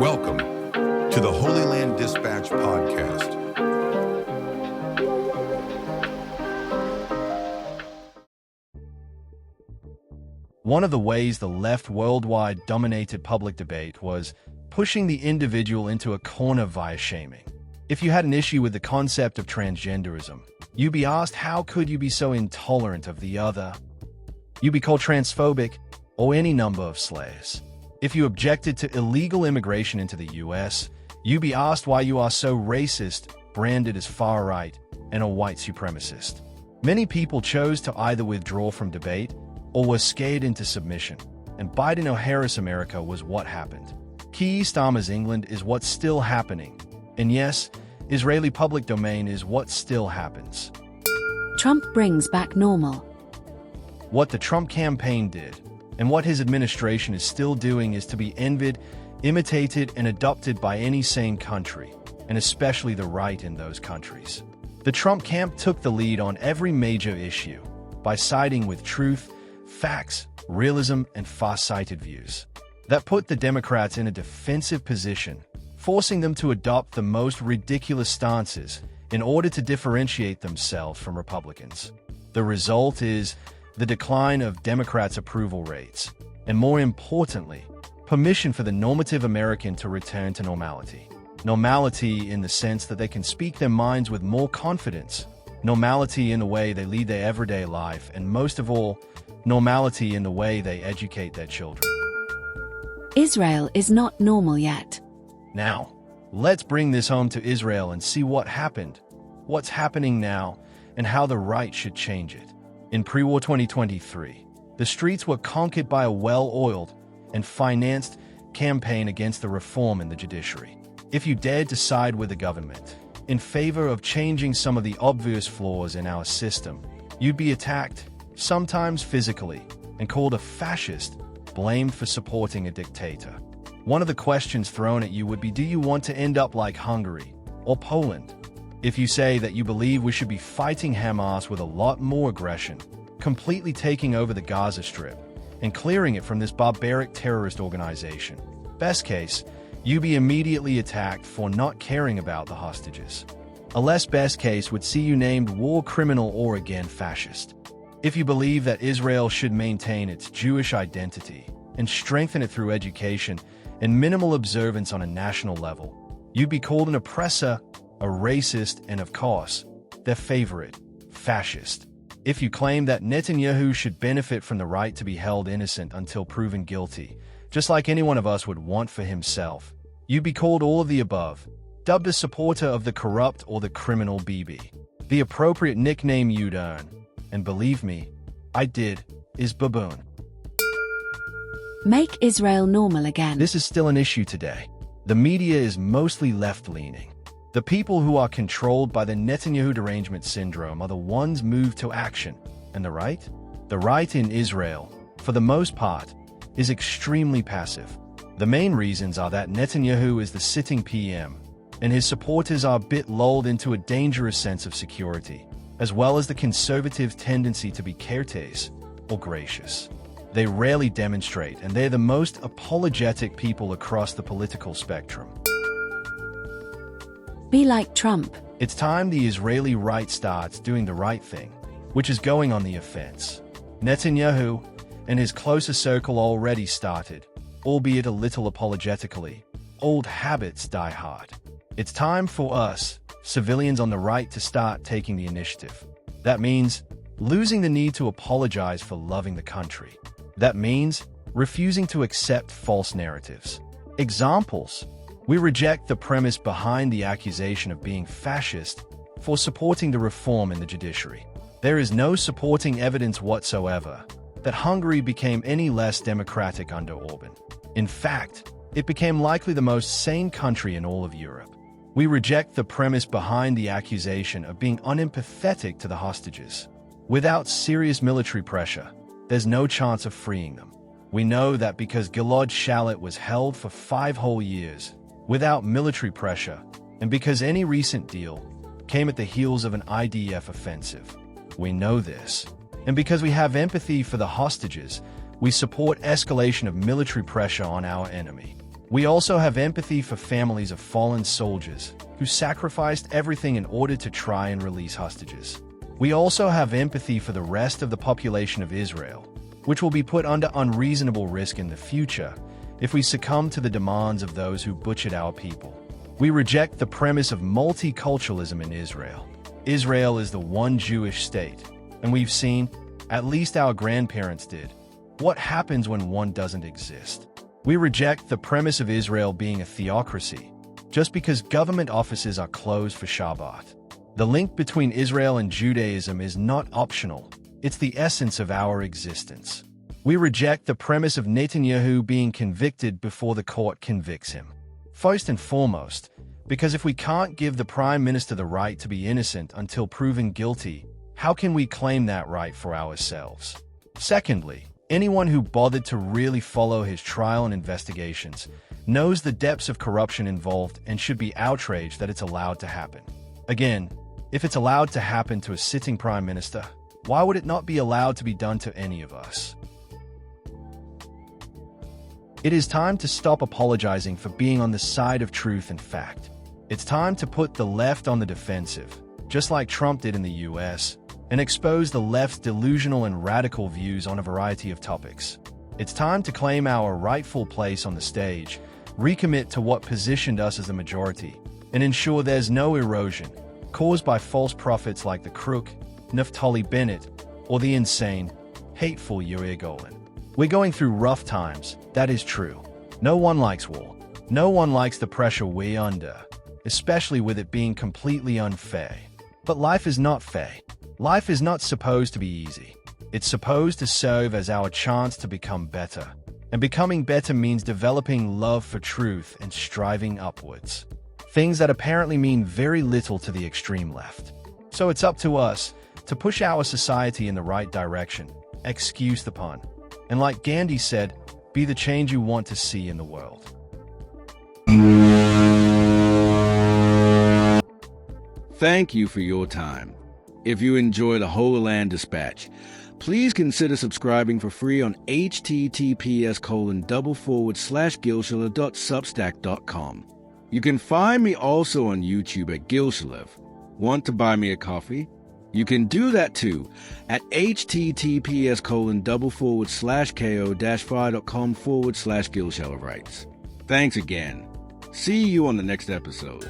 Welcome to the Holy Land Dispatch podcast. One of the ways the left worldwide dominated public debate was pushing the individual into a corner via shaming. If you had an issue with the concept of transgenderism, you'd be asked how could you be so intolerant of the other? You'd be called transphobic or any number of slurs. If you objected to illegal immigration into the US, you'd be asked why you are so racist, branded as far-right, and a white supremacist. Many people chose to either withdraw from debate or were scared into submission, and Biden or Harris America was what happened. Keir Starmer's England is what's still happening, and yes, Israeli public domain is what still happens. Trump brings back normal. What the Trump campaign did, and what his administration is still doing, is to be envied, imitated, and adopted by any sane country, and especially the right in those countries. The Trump camp took the lead on every major issue by siding with truth, facts, realism, and far-sighted views. That put the Democrats in a defensive position, forcing them to adopt the most ridiculous stances in order to differentiate themselves from Republicans. The result is the decline of Democrats' approval rates, and more importantly, permission for the normative American to return to normality. Normality in the sense that they can speak their minds with more confidence, normality in the way they lead their everyday life, and most of all, normality in the way they educate their children. Israel is not normal yet. Now, let's bring this home to Israel and see what happened, what's happening now, and how the right should change it. In pre-war 2023, the streets were conquered by a well-oiled and financed campaign against the reform in the judiciary. If you dared to side with the government in favor of changing some of the obvious flaws in our system, you'd be attacked, sometimes physically, and called a fascist, blamed for supporting a dictator. One of the questions thrown at you would be, do you want to end up like Hungary or Poland? If you say that you believe we should be fighting Hamas with a lot more aggression, completely taking over the Gaza Strip, and clearing it from this barbaric terrorist organization, best case, you'd be immediately attacked for not caring about the hostages. A less best case would see you named war criminal or again fascist. If you believe that Israel should maintain its Jewish identity and strengthen it through education and minimal observance on a national level, you'd be called an oppressor, a racist, and of course, their favorite, fascist. If you claim that Netanyahu should benefit from the right to be held innocent until proven guilty, just like any one of us would want for himself, you'd be called all of the above, dubbed a supporter of the corrupt or the criminal BB. The appropriate nickname you'd earn, and believe me, I did, is baboon. Make Israel normal again. This is still an issue today. The media is mostly left-leaning. The people who are controlled by the Netanyahu derangement syndrome are the ones moved to action. And the right? The right in Israel, for the most part, is extremely passive. The main reasons are that Netanyahu is the sitting PM, and his supporters are a bit lulled into a dangerous sense of security, as well as the conservative tendency to be caretakers or gracious. They rarely demonstrate, and they're the most apologetic people across the political spectrum. Be like Trump. It's time the Israeli right starts doing the right thing, which is going on the offense. Netanyahu and his closer circle already started, albeit a little apologetically. Old habits die hard. It's time for us, civilians on the right, to start taking the initiative. That means losing the need to apologize for loving the country. That means refusing to accept false narratives. Examples: we reject the premise behind the accusation of being fascist for supporting the reform in the judiciary. There is no supporting evidence whatsoever that Hungary became any less democratic under Orban. In fact, it became likely the most sane country in all of Europe. We reject the premise behind the accusation of being unempathetic to the hostages. Without serious military pressure, there's no chance of freeing them. We know that because Gilad Shalit was held for 5 whole years, without military pressure, and because any recent deal came at the heels of an IDF offensive. We know this. And because we have empathy for the hostages, we support escalation of military pressure on our enemy. We also have empathy for families of fallen soldiers who sacrificed everything in order to try and release hostages. We also have empathy for the rest of the population of Israel, which will be put under unreasonable risk in the future if we succumb to the demands of those who butchered our people. We reject the premise of multiculturalism in Israel. Israel is the one Jewish state, and we've seen, at least our grandparents did, what happens when one doesn't exist. We reject the premise of Israel being a theocracy, just because government offices are closed for Shabbat. The link between Israel and Judaism is not optional, it's the essence of our existence. We reject the premise of Netanyahu being convicted before the court convicts him. First and foremost, because if we can't give the Prime Minister the right to be innocent until proven guilty, how can we claim that right for ourselves? Secondly, anyone who bothered to really follow his trial and investigations knows the depths of corruption involved and should be outraged that it's allowed to happen. Again, if it's allowed to happen to a sitting Prime Minister, why would it not be allowed to be done to any of us? It is time to stop apologizing for being on the side of truth and fact. It's time to put the left on the defensive, just like Trump did in the US, and expose the left's delusional and radical views on a variety of topics. It's time to claim our rightful place on the stage, recommit to what positioned us as the majority, and ensure there's no erosion caused by false prophets like the crook, Naftali Bennett, or the insane, hateful Yair Golan. We're going through rough times, that is true. No one likes war. No one likes the pressure we're under, especially with it being completely unfair. But life is not fair. Life is not supposed to be easy. It's supposed to serve as our chance to become better. And becoming better means developing love for truth and striving upwards. Things that apparently mean very little to the extreme left. So it's up to us to push our society in the right direction. Excuse the pun. And like Gandhi said, be the change you want to see in the world. Thank you for your time. If you enjoy the Holy Land Dispatch, please consider subscribing for free on https://gilshler.substack.com. You can find me also on YouTube at Gilshler. Want to buy me a coffee? You can do that too at https://ko-fi.com/Gilshler. Thanks again. See you on the next episode.